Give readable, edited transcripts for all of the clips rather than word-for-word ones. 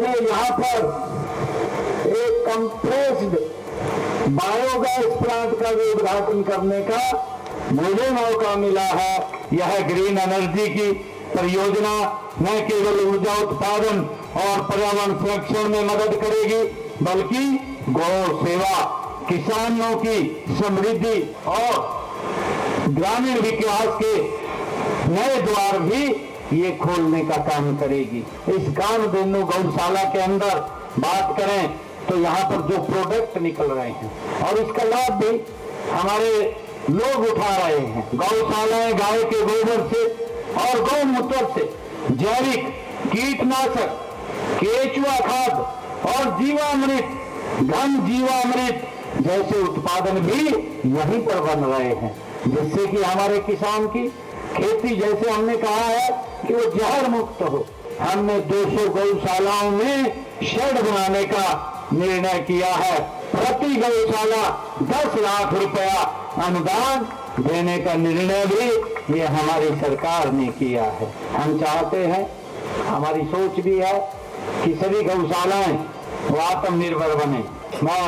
मुझे यहाँ पर एक कंप्रेस्ड बायोगैस प्लांट का भी उद्घाटन करने का मुझे मौका मिला है। यह ग्रीन एनर्जी की परियोजना न केवल ऊर्जा उत्पादन और पर्यावरण संरक्षण में मदद करेगी, बल्कि गौ सेवा, किसानों की समृद्धि और ग्रामीण विकास के नए द्वार भी ये खोलने का काम करेगी। इस कामधेनु गौशाला के अंदर बात करें तो यहाँ पर जो प्रोडक्ट निकल रहे हैं और इसका लाभ भी हमारे लोग उठा रहे हैं। गौशालाएं गाय के गोबर से और गौमूत्र से जैविक कीटनाशक, केचुआ खाद और जीवामृत, घन जीवामृत जैसे उत्पादन भी यहीं पर बन रहे हैं, जिससे कि हमारे किसान की खेती, जैसे हमने कहा है कि वो जहर मुक्त हो। हमने 200 गौशालाओं में शेड बनाने का निर्णय किया है। प्रति गौशाला 10 लाख रुपया अनुदान देने का निर्णय भी ये हमारी सरकार ने किया है। हम चाहते हैं, हमारी सोच भी है कि सभी गौशालाएं वो आत्मनिर्भर बने। मैं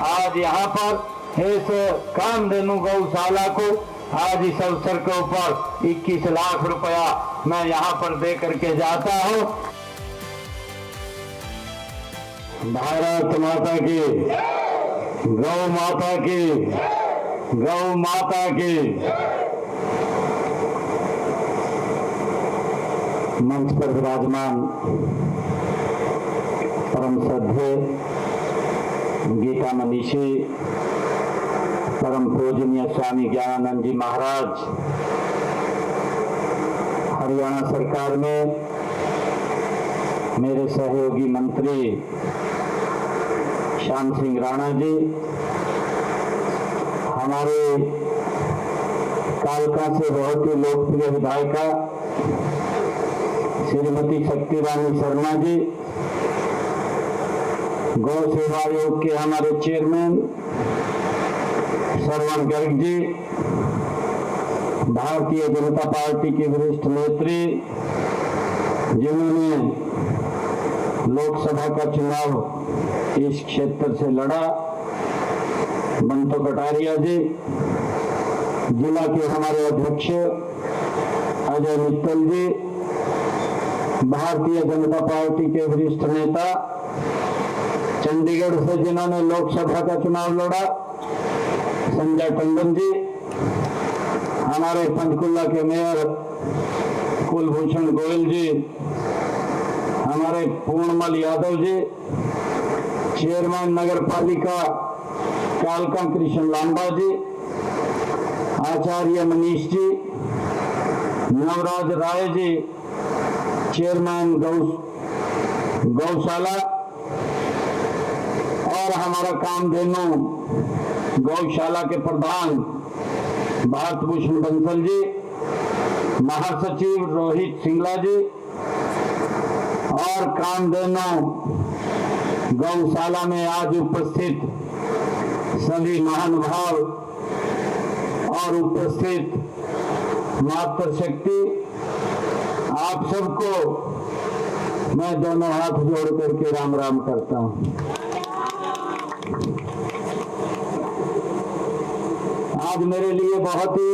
आज यहाँ पर इस कामधेनु गौशाला को आज इस अवसर के ऊपर 21 लाख रुपया मैं यहाँ पर दे करके जाता हूँ। भारत माता की, गौ माता की, गौ माता की। मंच पर विराजमान परम श्रद्धेय गीता मनीषी परम पूजनीय स्वामी ज्ञानानंद जी महाराज, हरियाणा सरकार में मेरे सहयोगी मंत्री श्याम सिंह राणा जी, हमारे कालका से बहुत ही लोकप्रिय विधायिका श्रीमती शक्ति रानी शर्मा जी, गौ सेवा आयोग के हमारे चेयरमैन श्रवण गर्ग जी, भारतीय जनता पार्टी के वरिष्ठ नेत्री जिन्होंने लोकसभा का चुनाव इस क्षेत्र से लड़ा, बंतो कटारिया जी, जिला के हमारे अध्यक्ष अजय मित्तल जी, भारतीय जनता पार्टी के वरिष्ठ नेता चंडीगढ़ से जिन्होंने लोकसभा का चुनाव लड़ा, संजय टंडन जी, हमारे पंचकुला के मेयर कुलभूषण गोयल जी, हमारे पूर्णमल यादव जी, चेयरमैन नगर पालिका कालका कृष्ण लांबा जी, आचार्य मनीष जी, नवराज राय जी, चेयरमैन गौशाला और हमारा कामधेनु गौशाला के प्रधान भारत भूषण बंसल जी, महासचिव रोहित सिंगला जी और कामधेनु गौशाला में आज उपस्थित सभी महानुभाव और उपस्थित मातृशक्ति, आप सबको मैं दोनों हाथ जोड़ करके राम राम करता हूं। आज मेरे लिए बहुत ही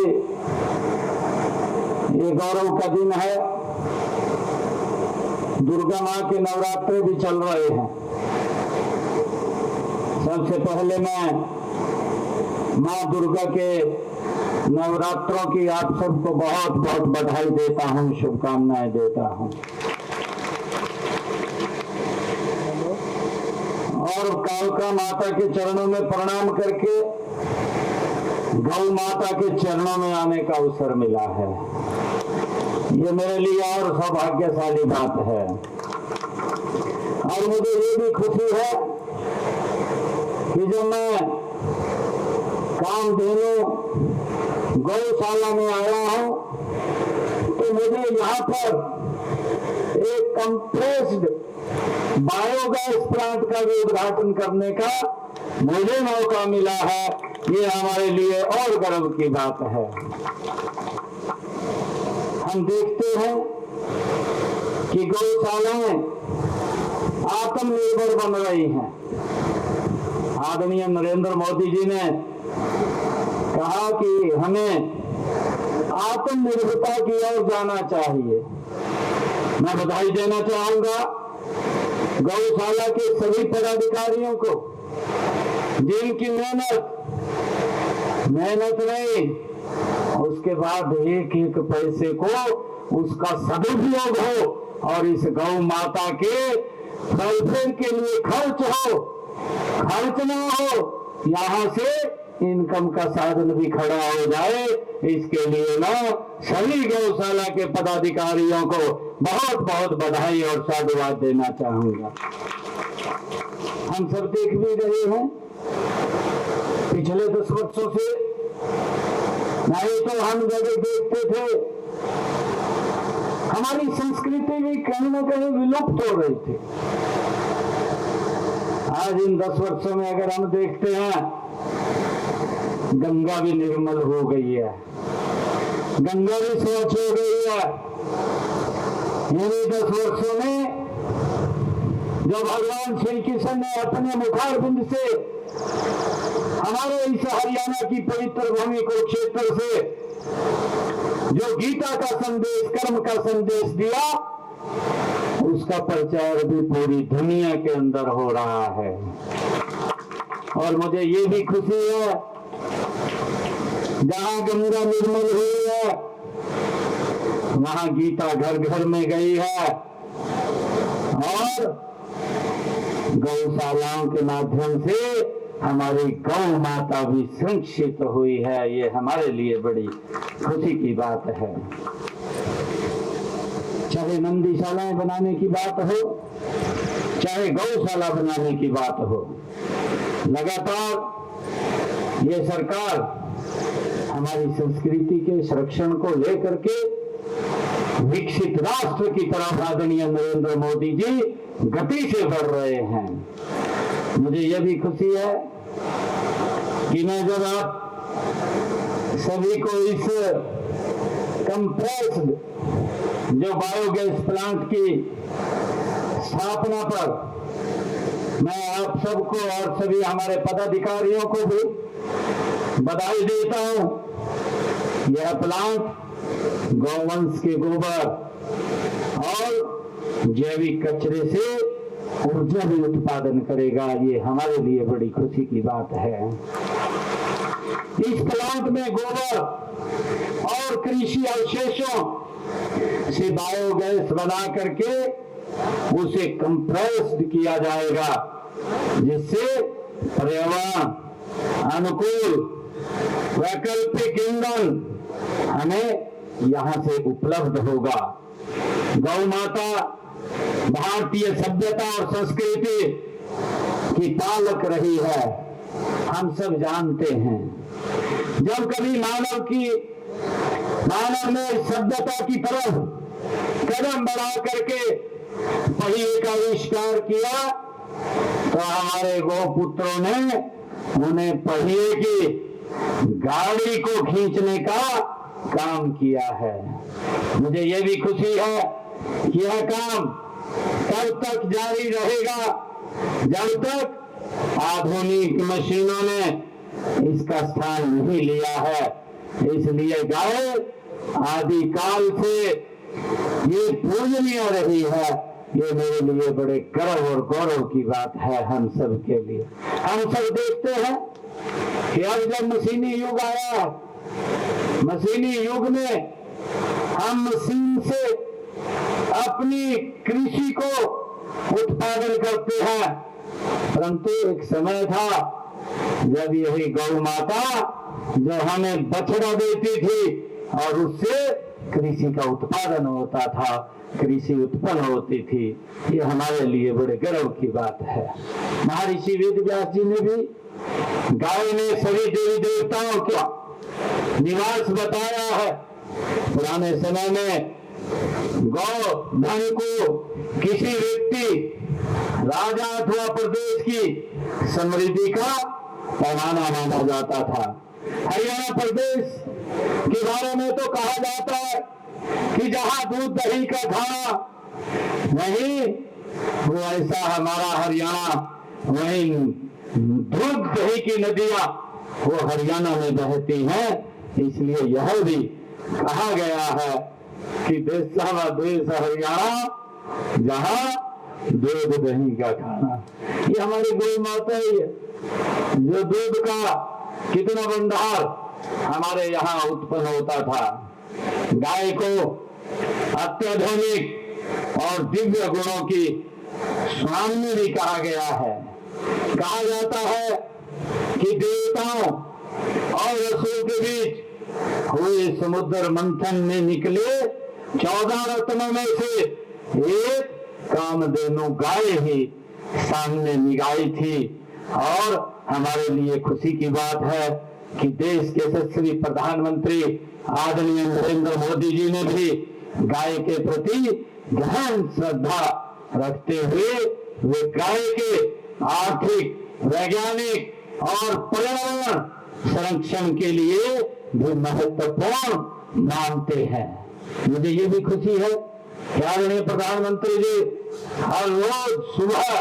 ये गौरव का दिन है। दुर्गा माँ के नवरात्रे भी चल रहे हैं। सबसे पहले मैं माँ दुर्गा के नवरात्रों की आप सबको बहुत बहुत बधाई देता हूँ, शुभकामनाएं देता हूँ। और कालका माता के चरणों में प्रणाम करके गौ माता के चरणों में आने का अवसर मिला है। ये मेरे लिए और सौभाग्यशाली बात है। और मुझे ये भी खुशी है कि जब मैं कामधेनु गौशाला में आया हूं तो मुझे यहाँ पर एक कंप्रेस्ड बायोगैस प्लांट का भी उद्घाटन करने का मुझे मौका मिला है। ये हमारे लिए और गर्व की बात है। हम देखते हैं कि गौशालाएं आप आत्मनिर्भर बन रही हैं। आदरणीय नरेंद्र मोदी जी ने कहा कि हमें आत्मनिर्भरता की ओर जाना चाहिए। मैं बधाई देना चाहूंगा गौशाला के सभी पदाधिकारियों को, जिनकी मेहनत नहीं, उसके बाद एक एक पैसे को उसका सदुपयोग हो और इस गौ माता के वेलफेयर के लिए खर्च ना हो, यहाँ से इनकम का साधन भी खड़ा हो जाए। इसके लिए मैं सभी गौशाला के पदाधिकारियों को बहुत बहुत बधाई और साधुवाद देना चाहूंगा। हम सब देख भी रहे हैं पिछले 10 वर्षों से, नहीं तो हम जगह देखते थे हमारी संस्कृति भी कहीं न कहीं विलुप्त हो रही थी। आज इन 10 वर्षों में अगर हम देखते हैं, गंगा भी निर्मल हो गई है, गंगा भी स्वच्छ हो गई है। इन्हीं 10 वर्षों में जो भगवान श्री कृष्ण ने अपने मुखारबिंद से हमारे इस हरियाणा की पवित्र भूमि कुरुक्षेत्र से जो गीता का संदेश, कर्म का संदेश दिया, उसका प्रचार भी पूरी दुनिया के अंदर हो रहा है। और मुझे ये भी खुशी है, जहां गंगा निर्मल हुई है वहां गीता घर घर में गई है और गौशालाओं के माध्यम से हमारी गौ माता भी संरक्षित हुई है। ये हमारे लिए बड़ी खुशी की बात है। चाहे नंदीशालाएं बनाने की बात हो, चाहे गौशाला बनाने की बात हो, लगातार ये सरकार हमारी संस्कृति के संरक्षण को लेकर के विकसित राष्ट्र की तरफ आदरणीय नरेंद्र मोदी जी गति से बढ़ रहे हैं। मुझे यह भी खुशी है कि मैं जब आप सभी को इस कंप्रेस्ड जो बायोगैस प्लांट की स्थापना पर मैं आप सबको और सभी हमारे पदाधिकारियों को भी बधाई देता हूं। यह प्लांट गौवंश के गोबर और जैविक कचरे से ऊर्जा भी उत्पादन करेगा। ये हमारे लिए बड़ी खुशी की बात है। इस प्लांट में गोबर और कृषि अवशेषों से बायोगैस बना करके उसे कंप्रेस्ड किया जाएगा, जिससे पर्यावरण अनुकूल वैकल्पिक ईंधन हमें यहाँ से उपलब्ध होगा। गौ माता भारतीय सभ्यता और संस्कृति की पालक रही है, हम सब जानते हैं। जब कभी मानव ने सभ्यता की तरफ कदम बढ़ा करके पहिए का आविष्कार किया, तो हमारे गौपुत्रों ने उन्हें पहिए की गाड़ी को खींचने का काम किया है। मुझे यह भी खुशी है कि यह काम तब तक जारी रहेगा जब तक आधुनिक मशीनों ने इसका स्थान नहीं लिया है। इसलिए गाय आदिकाल से ये पूजनीय रही है। ये मेरे लिए बड़े गर्व और गौरव की बात है हम सब के लिए। हम सब देखते हैं कि अब जब मशीनी युग आया, मशीनी युग में हम मशीन से अपनी कृषि को उत्पादन करते हैं, परंतु एक समय था जब यही गौ माता जो हमें बछड़ा देती थी और उससे कृषि का उत्पादन होता था, कृषि उत्पन्न होती थी। ये हमारे लिए बड़े गर्व की बात है। महर्षि वेद व्यास जी ने भी गाय ने सभी देवी देवताओं का निवास बताया है। पुराने समय में गौ धन को किसी व्यक्ति, राजा अथवा प्रदेश की समृद्धि का पैमाना माना जाता था। हरियाणा प्रदेश के बारे में तो कहा जाता है कि जहां दूध दही का खाना नहीं, वो ऐसा हमारा हरियाणा, वहीं दूध दही की नदियां वो हरियाणा में बहती हैं। इसलिए यह भी कहा गया है कि देश हरियाणा, जहां दूध दही का खाना। ये हमारी गौ माता ही है, जो दूध का कितना भंडार हमारे यहाँ उत्पन्न होता था। गाय को अत्याधुनिक और दिव्य गुणों की स्वामी भी कहा गया है। कहा जाता है कि देवताओं और रसूल के बीच हुए समुद्र मंथन में निकले 14 रत्नों में से एक कामधेनु गाय ही सामने निगाई थी। और हमारे लिए खुशी की बात है कि देश के यशस्वी प्रधानमंत्री आदरणीय नरेंद्र मोदी जी ने भी गाय के प्रति गहन श्रद्धा रखते हुए वे गाय के आर्थिक, वैज्ञानिक और पर्यावरण संरक्षण के लिए भी महत्वपूर्ण मानते हैं। मुझे ये भी खुशी है कि आदरणीय प्रधानमंत्री जी हर रोज सुबह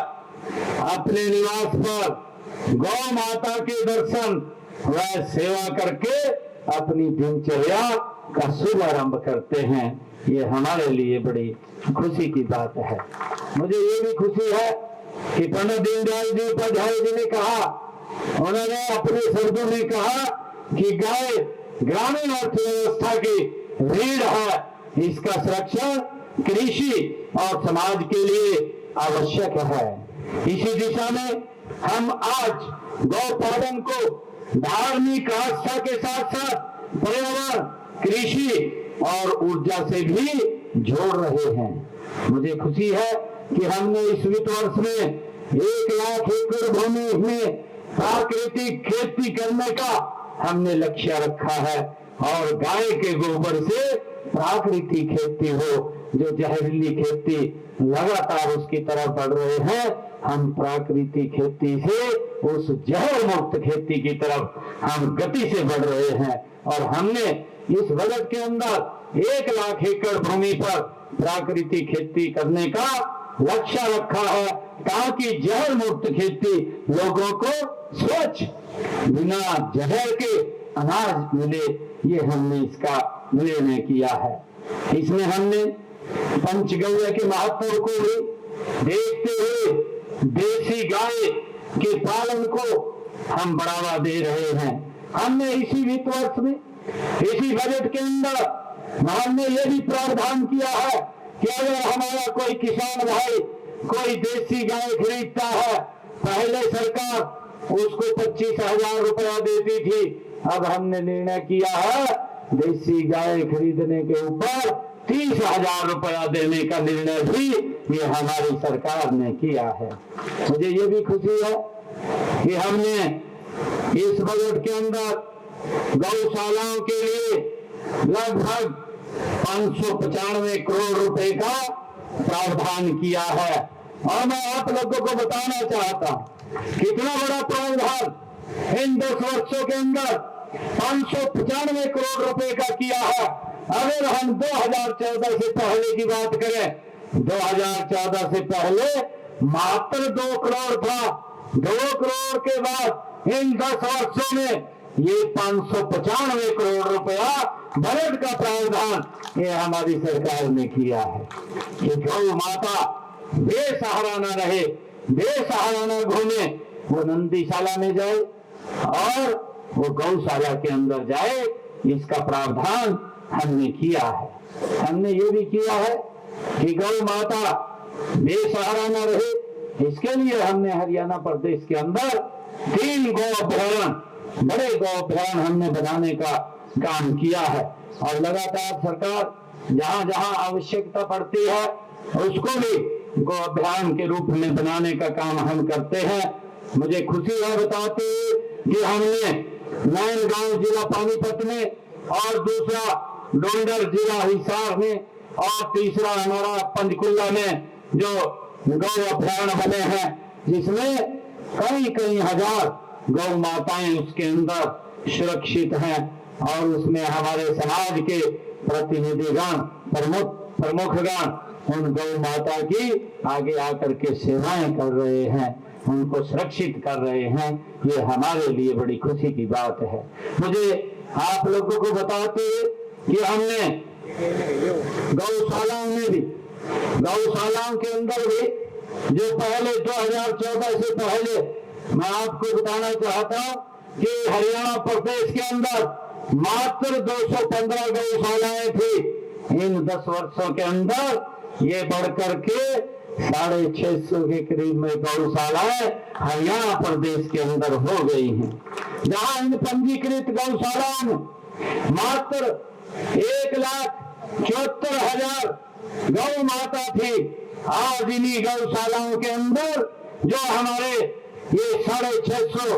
अपने निवास पर गौ माता के दर्शन व सेवा करके अपनी दिनचर्या का शुभारंभ करते हैं। ये हमारे लिए बड़ी खुशी की बात है। मुझे ये भी खुशी है कि पंडित दीनदयाल जी उपाध्याय जी ने कहा, उन्होंने अपने शब्दों में कहा कि गाय ग्रामीण अर्थव्यवस्था की रीढ़ है, इसका संरक्षण कृषि और समाज के लिए आवश्यक है। इसी दिशा में हम आज गौ पालन को धार्मिक आस्था के साथ साथ पर्यावरण, कृषि और ऊर्जा से भी जोड़ रहे हैं। मुझे खुशी है कि हमने इस वित्त वर्ष में 1 लाख एकड़ भूमि में प्राकृतिक खेती करने का हमने लक्ष्य रखा है और गाय के गोबर से प्राकृतिक खेती हो। जो जहरीली खेती लगातार उसकी तरफ बढ़ रहे हैं, हम प्राकृतिक खेती से उस जहर मुक्त खेती की तरफ हम गति से बढ़ रहे हैं। और हमने इस बजट के अंदर 1 लाख एकड़ भूमि पर प्राकृतिक खेती करने का लक्ष्य रखा है, ताकि जहर मुक्त खेती लोगों को स्वच्छ बिना जहर के अनाज मिले। ये हमने इसका निर्णय किया है। इसमें हमने पंचगव्य के महत्व को भी देखते हुए देसी गाय के पालन को हम बढ़ावा दे रहे हैं। हमने इसी वित्त वर्ष में, इसी बजट के अंदर हमने ये भी प्रावधान किया है कि अगर हमारा कोई किसान भाई कोई देसी गाय खरीदता है, पहले सरकार उसको 25,000 रुपया देती थी, अब हमने निर्णय किया है देसी गाय खरीदने के ऊपर 30,000 रुपया देने का निर्णय भी ये हमारी सरकार ने किया है। मुझे ये भी खुशी है कि हमने इस बजट के अंदर गौशालाओं के लिए लगभग 595 करोड़ रुपए का प्रावधान किया है। और मैं आप लोगों को बताना चाहता हूं कितना बड़ा प्रावधान इन 10 वर्षों के अंदर 595 करोड़ रुपए का किया है। अगर हम 2014 से पहले की बात करें, 2014 से पहले मात्र 2 करोड़ था। 2 करोड़ के बाद इन 10 वर्षों में ये 595 करोड़ रुपया बजट का प्रावधान ये हमारी सरकार ने किया है कि गौ माता बेसहारा न रहे, बेसहारा न घूमे, वो नंदीशाला में जाए और वो गौशाला के अंदर जाए। इसका प्रावधान हमने किया है। हमने ये भी किया है कि गौ माता बेसहारा न रहे, इसके लिए हमने हरियाणा प्रदेश के अंदर 3 गौ अभ्यारण्य, बड़े गौ अभ्यारण्य हमने बनाने का काम किया है। और लगातार सरकार जहां जहां आवश्यकता पड़ती है उसको भी गौ अभ्यारण्य के रूप में बनाने का काम हम करते हैं। मुझे खुशी है बताते कि हमने नांदगांव जिला पानीपत में और दूसरा डोंगर जिला हिसार में और तीसरा हमारा पंचकुला में जो गौ अभ्यारण्य बने हैं, जिसमें कई हजार गौ माताएं उसके अंदर सुरक्षित हैं। और उसमें हमारे समाज के प्रतिनिधिगण, प्रमुखगण उन गौ माता की आगे आकर के सेवाएं कर रहे हैं, उनको सुरक्षित कर रहे हैं। ये हमारे लिए बड़ी खुशी की बात है। मुझे आप लोगों को बताते कि हमने गौशालाओं में भी, गौशालाओं के अंदर भी जो पहले 2014 से पहले मैं आपको बताना चाहता हूं कि हरियाणा प्रदेश के अंदर मात्र 215 गौशालाएं थी। इन 10 वर्षों के अंदर ये बढ़कर के 650 के करीब में गौशालाएं हरियाणा प्रदेश के अंदर हो गई हैं। जहां इन पंजीकृत गौशालाओं में मात्र 1,74,000 गौ माता थी, आज इन्हीं गौशालाओं के अंदर जो हमारे ये 650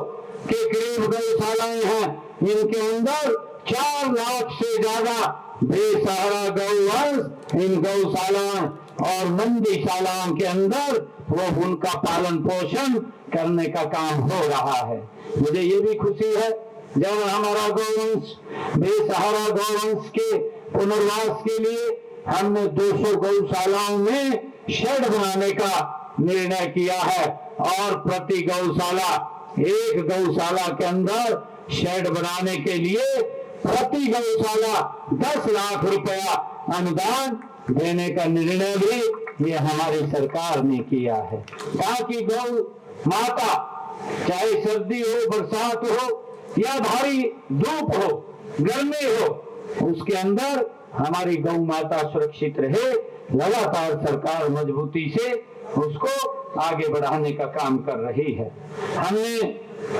के करीब गौशालाएं हैं, इनके अंदर 4 लाख से ज्यादा बेसहारा गौवंश इन गौशालाओं और मंदीशालाओं के अंदर वो उनका पालन पोषण करने का काम हो रहा है। मुझे ये भी खुशी है जब हमारा गौवंश, बेसहारा गौवंश के पुनर्वास के लिए हमने 200 गौशालाओं में शेड बनाने का निर्णय किया है और प्रति गौशाला, एक गौशाला के अंदर शेड बनाने के लिए प्रति गौशाला 10 लाख रुपया अनुदान देने का निर्णय भी ये हमारी सरकार ने किया है, ताकि गौ माता चाहे सर्दी हो, बरसात हो या भारी धूप हो, गर्मी हो, उसके अंदर हमारी गौ माता सुरक्षित रहे। लगातार सरकार मजबूती से उसको आगे बढ़ाने का काम कर रही है। हमने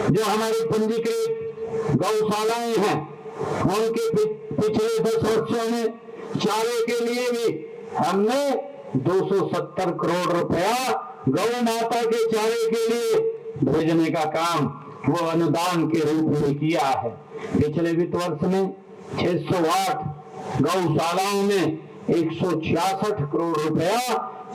जो हमारी पंजीकृत गौशालाएं हैं, उनके पिछले 10 वर्षों में चारे के लिए भी हमने 270 करोड़ रुपया गौ माता के चारे के लिए भेजने का काम वो अनुदान के रूप में किया है। पिछले वित्त वर्ष में 608 गौशालाओं में 166 करोड़ रुपया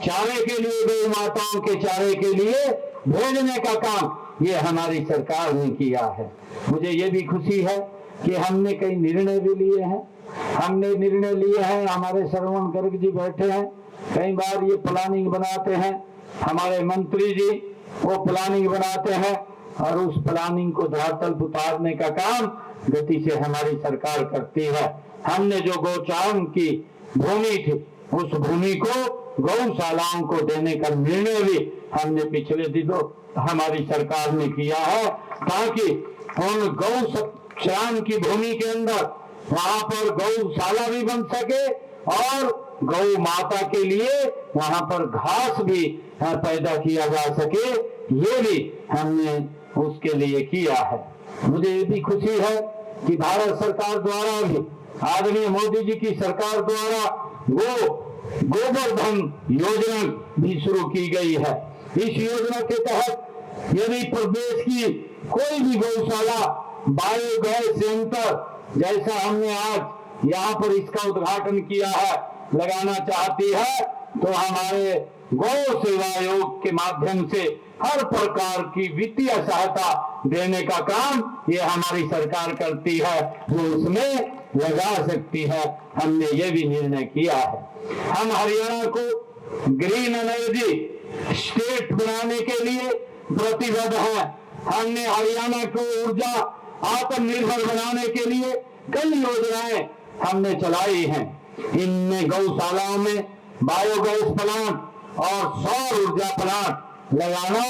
चारे के लिए, गौ माताओं के चारे के लिए भेजने का काम ये हमारी सरकार ने किया है। मुझे ये भी खुशी है कि हमने कई निर्णय भी लिए हैं। हमने निर्णय लिए हैं, हमारे श्रवण गर्ग जी बैठे हैं, कई बार ये प्लानिंग बनाते हैं, हमारे मंत्री जी वो प्लानिंग बनाते हैं और उस प्लानिंग को धरातल पर उतारने का काम गति से हमारी सरकार करती है। हमने जो गौचारण की भूमि थी, उस भूमि को गौशालाओं को देने का निर्णय भी हमने पिछले दिनों हमारी सरकार ने किया है, ताकि उन गौशाला की भूमि के अंदर वहां पर गौशाला भी बन सके और गौ माता के लिए वहां पर घास भी पैदा किया जा सके, ये भी हमने उसके लिए किया है। मुझे ये भी खुशी है कि भारत सरकार द्वारा भी, आदरणीय मोदी जी की सरकार द्वारा गोवर्धन योजना भी शुरू की गई है। इस योजना के तहत यदि प्रदेश की कोई भी गौशाला बायोगैस संयंत्र, जैसा हमने आज यहाँ पर इसका उद्घाटन किया है, लगाना चाहती है, तो हमारे गौ सेवा आयोग के माध्यम से हर प्रकार की वित्तीय सहायता देने का काम ये हमारी सरकार करती है, जो उसमें लगा सकती है। हमने ये भी निर्णय किया है। हम हरियाणा को ग्रीन एनर्जी स्टेट बनाने के लिए प्रतिबद्ध हैं। हमने हरियाणा को ऊर्जा आत्मनिर्भर बनाने के लिए कई योजनाएं हमने चलाई हैं। इनमें गौशालाओं में बायोगैस प्लांट और सौर ऊर्जा प्लांट लगाना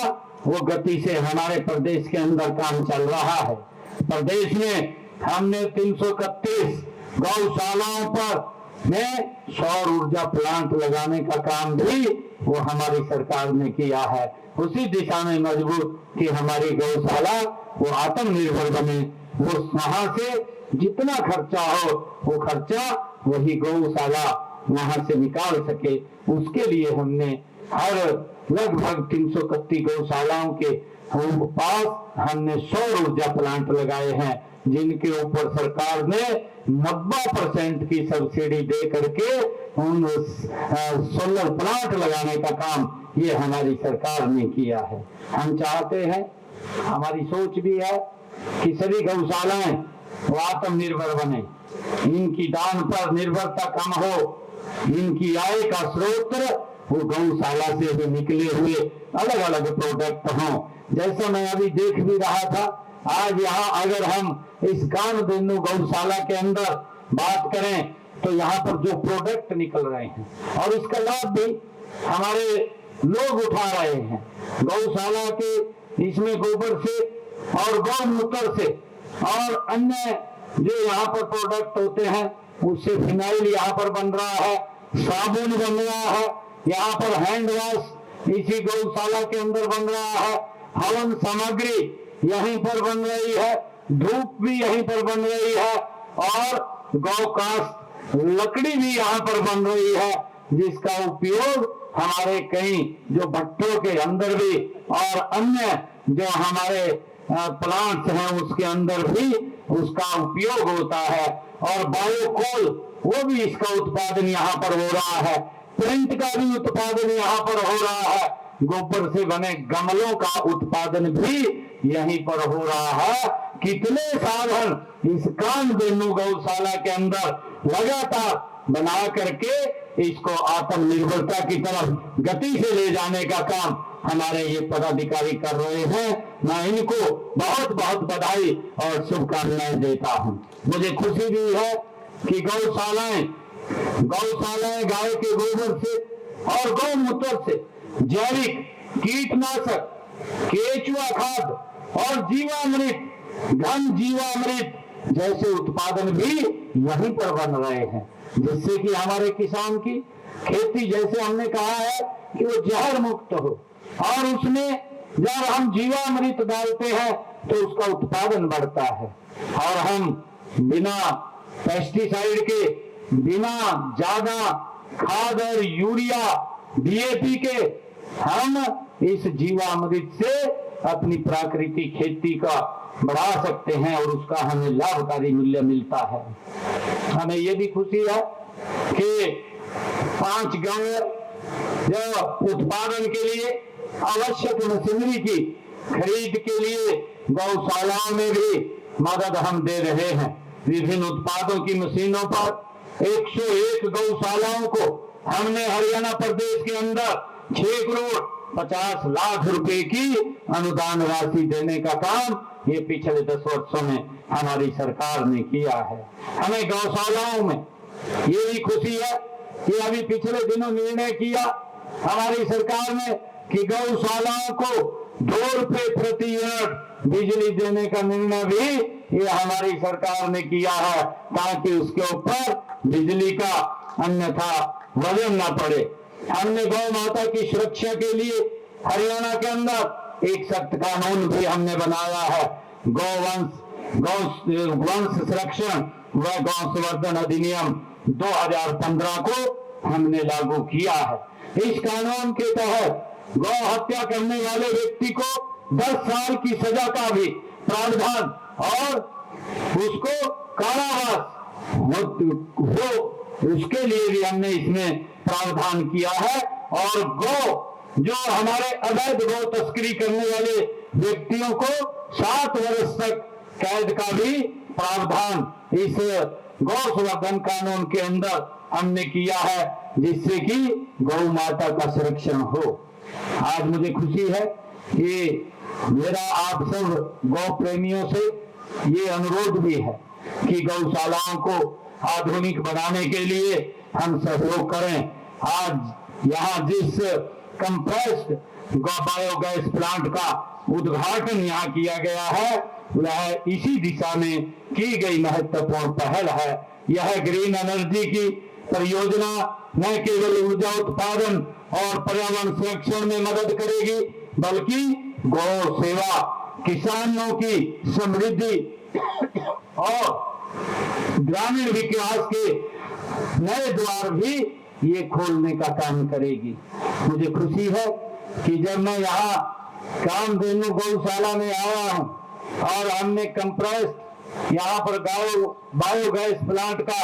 वो गति से हमारे प्रदेश के अंदर काम चल रहा है। प्रदेश में हमने 331 गौशालाओं पर में सौर ऊर्जा प्लांट लगाने का काम भी वो हमारी सरकार ने किया है। उसी दिशा में मजबूत कि हमारी गौशाला वो आत्मनिर्भर बने, वो वहां से जितना खर्चा हो वो खर्चा वही गौशाला वहां से निकाल सके, उसके लिए हमने हर लगभग 331 गौशालाओं के पास हमने सौर ऊर्जा प्लांट लगाए हैं, जिनके ऊपर सरकार ने 90% की सब्सिडी दे करके उन सोलर प्लांट लगाने का काम ये हमारी सरकार ने किया है। हम चाहते हैं, हमारी सोच भी है कि सभी गौशालाएं वो आत्मनिर्भर बने, इनकी दान पर निर्भरता कम हो इनकी आय का स्रोत वो गौशाला से भी निकले हुए अलग अलग प्रोडक्ट हों। जैसा मैं अभी देख भी रहा था, आज यहाँ अगर हम इस कामधेनु गौशाला के अंदर बात करें तो यहाँ पर जो प्रोडक्ट निकल रहे हैं और इसका लाभ भी हमारे लोग उठा रहे हैं। गौशाला के इसमें गोबर से और गौमूत्र से और अन्य जो यहाँ पर प्रोडक्ट होते हैं उससे फिनाइल यहाँ पर बन रहा है, साबुन बन रहा है, यहाँ पर हैंड वॉश इसी गौशाला के अंदर बन रहा है, हवन सामग्री यहीं पर बन रही है, धूप भी यहीं पर बन रही है और गौकाष्ठ लकड़ी भी यहाँ पर बन रही है, जिसका उपयोग हमारे कई जो भट्टों के अंदर भी और अन्य जो हमारे प्लांट्स हैं उसके अंदर भी उसका उपयोग होता है। और बायोकोल वो भी इसका उत्पादन यहाँ पर हो रहा है, प्रिंट का भी उत्पादन यहाँ पर हो रहा है, गोबर से बने गमलों का उत्पादन भी यहीं पर हो रहा है। कितने साधन इस कामधेनु गौशाला के अंदर लगातार बना करके इसको आत्मनिर्भरता की तरफ गति से ले जाने का काम हमारे ये पदाधिकारी कर रहे हैं। मैं इनको बहुत बहुत बधाई और शुभकामनाएं देता हूं। मुझे खुशी भी है कि गौशालाएं गाय के गोबर से और गौमूत्र से जैविक कीटनाशक, केचुआ खाद और जीवामृत, घन जीवामृत जैसे उत्पादन भी यहीं पर बन रहे हैं, जिससे कि हमारे किसान की खेती, जैसे हमने कहा है कि वो जहर मुक्त हो और उसमें जब हम जीवामृत डालते हैं तो उसका उत्पादन बढ़ता है और हम बिना पेस्टिसाइड के, बिना ज्यादा खाद और यूरिया डीएपी के हम इस जीवामृत से अपनी प्राकृतिक खेती का बढ़ा सकते हैं और उसका हमें लाभकारी मूल्य मिलता है। हमें ये भी खुशी है कि 5 गांव जो उत्पादन के लिए आवश्यक मशीनरी की खरीद के लिए गौशालाओं में भी मदद हम दे रहे हैं। विभिन्न उत्पादों की मशीनों पर 101 गौशालाओं को हमने हरियाणा प्रदेश के अंदर 6 करोड़ 50 लाख रुपए की अनुदान राशि देने का काम ये पिछले 10 वर्षों में हमारी सरकार ने किया है। हमें गौशालाओं में ये भी खुशी है कि अभी पिछले दिनों निर्णय किया हमारी सरकार ने कि गौशालाओं को 2 रुपए प्रति यूनिट बिजली देने का निर्णय भी ये हमारी सरकार ने किया है, ताकि उसके ऊपर बिजली का अन्यथा वजन न पड़े। हमने गौ माता की सुरक्षा के लिए हरियाणा के अंदर एक सख्त कानून भी हमने बनाया है, गौवंश संरक्षण व गौसंवर्धन अधिनियम 2015 को हमने लागू किया है। इस कानून के तहत गौ हत्या करने वाले व्यक्ति को 10 साल की सजा का भी प्रावधान और उसको कारावास हो उसके लिए भी हमने इसमें प्रावधान किया है। और गौ जो हमारे अवैध गौ तस्करी करने वाले व्यक्तियों को 7 वर्ष तक कैद का भी प्रावधान इस गौ संवर्धन कानून के अंदर हमने किया है, जिससे कि गौ माता का संरक्षण हो। आज मुझे खुशी है कि मेरा आप सब गौ प्रेमियों से ये अनुरोध भी है कि गौशालाओं को आधुनिक बनाने के लिए हम सहयोग करें। आज यहाँ जिस कंप्रेस्ड बायोगैस प्लांट का उद्घाटन यहाँ किया गया है वह इसी दिशा में की गई महत्वपूर्ण पहल है। यह ग्रीन एनर्जी की परियोजना न केवल ऊर्जा उत्पादन और पर्यावरण संरक्षण में मदद करेगी, बल्कि गौ सेवा, किसानों की समृद्धि और ग्रामीण विकास के नए द्वार भी ये खोलने का काम करेगी। मुझे खुशी है कि जब मैं यहाँ कामधेनु गौशाला में आया हूँ और हमने कंप्रेस्ड यहाँ पर बायोगैस प्लांट का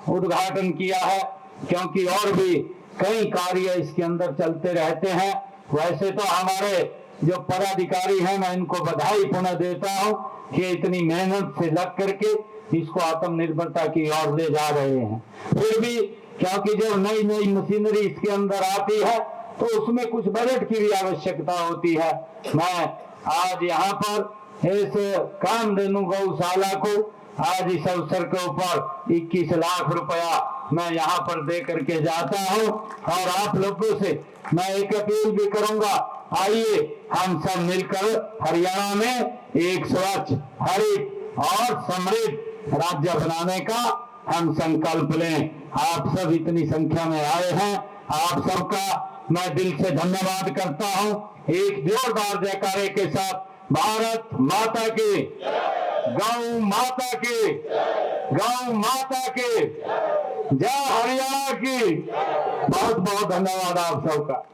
उद्घाटन किया है, क्योंकि और भी कई कार्य इसके अंदर चलते रहते हैं। वैसे तो हमारे जो पदाधिकारी हैं मैं इनको बधाई पुनः देता हूं कि इतनी मेहनत से लग करके इसको आत्मनिर्भरता की ओर ले जा रहे हैं। फिर भी क्योंकि जब नई नई मशीनरी इसके अंदर आती है तो उसमें कुछ बजट की भी आवश्यकता होती है। मैं आज यहाँ पर इस कामधेनु गौशाला को आज इस अवसर के ऊपर 21 लाख रुपया मैं यहाँ पर दे करके जाता हूँ और आप लोगों से मैं एक अपील भी करूंगा, आइए हम सब मिलकर हरियाणा में एक स्वच्छ, हरित और समृद्ध राज्य बनाने का हम संकल्प लें। आप सब इतनी संख्या में आए हैं, आप सबका मैं दिल से धन्यवाद करता हूं। एक जोरदार जयकारे के साथ भारत माता की, गौ माता की, गौ माता की जय, हरियाणा की। बहुत बहुत धन्यवाद आप सबका।